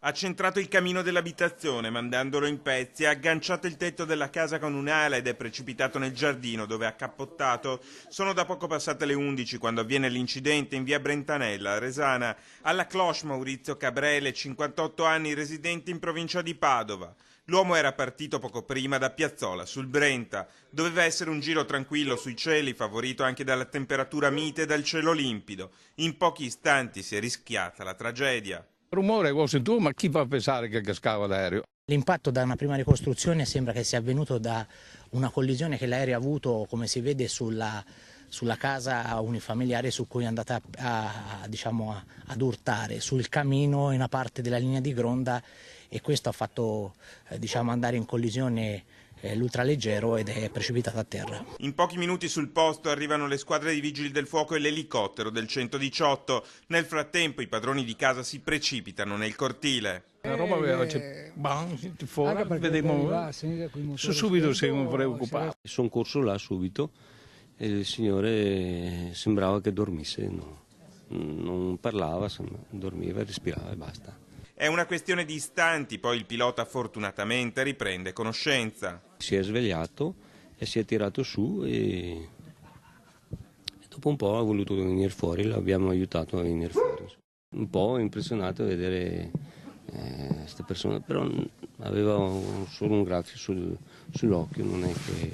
Ha centrato il camino dell'abitazione, mandandolo in pezzi, ha agganciato il tetto della casa con un'ala ed è precipitato nel giardino, dove ha cappottato. Sono da poco passate le 11 quando avviene l'incidente in via Brentanella, a Resana. Alla cloche Maurizio Cabrele, 58 anni, residente in provincia di Padova. L'uomo era partito poco prima da Piazzola, sul Brenta. Doveva essere un giro tranquillo sui cieli, favorito anche dalla temperatura mite e dal cielo limpido. In pochi istanti si è rischiata la tragedia. Rumore ho sentito, ma chi fa pensare che cascava l'aereo? L'impatto da una prima ricostruzione sembra che sia avvenuto da una collisione che l'aereo ha avuto, come si vede, sulla casa unifamiliare su cui è andata ad urtare, sul camino in una parte della linea di gronda, e questo ha fatto andare in collisione l'ultraleggero ed è precipitato a terra. In pochi minuti sul posto arrivano le squadre di vigili del fuoco e l'elicottero del 118. Nel frattempo i padroni di casa si precipitano nel cortile. La roba fuori, vedevamo subito siamo preoccupati. Sono corso là subito e il signore sembrava che dormisse, no? Non parlava, dormiva, respirava e basta. È una questione di istanti, poi il pilota fortunatamente riprende conoscenza. Si è svegliato e si è tirato su e dopo un po' ha voluto venire fuori, l'abbiamo aiutato a venire fuori. Un po' impressionato a vedere queste persone, però aveva solo un graffio sull'occhio, non è che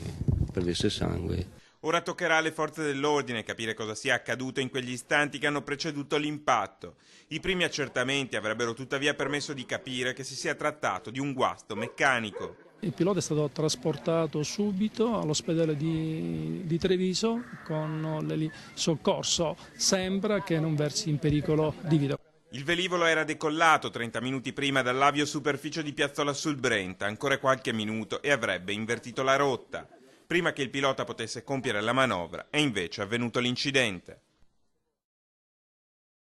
perdesse sangue. Ora toccherà alle forze dell'ordine capire cosa sia accaduto in quegli istanti che hanno preceduto l'impatto. I primi accertamenti avrebbero tuttavia permesso di capire che si sia trattato di un guasto meccanico. Il pilota è stato trasportato subito all'ospedale di Treviso con il soccorso. Sembra che non versi in pericolo di vita. Il velivolo era decollato 30 minuti prima dall'aviosuperficie di Piazzola sul Brenta, ancora qualche minuto e avrebbe invertito la rotta. Prima che il pilota potesse compiere la manovra è invece avvenuto l'incidente.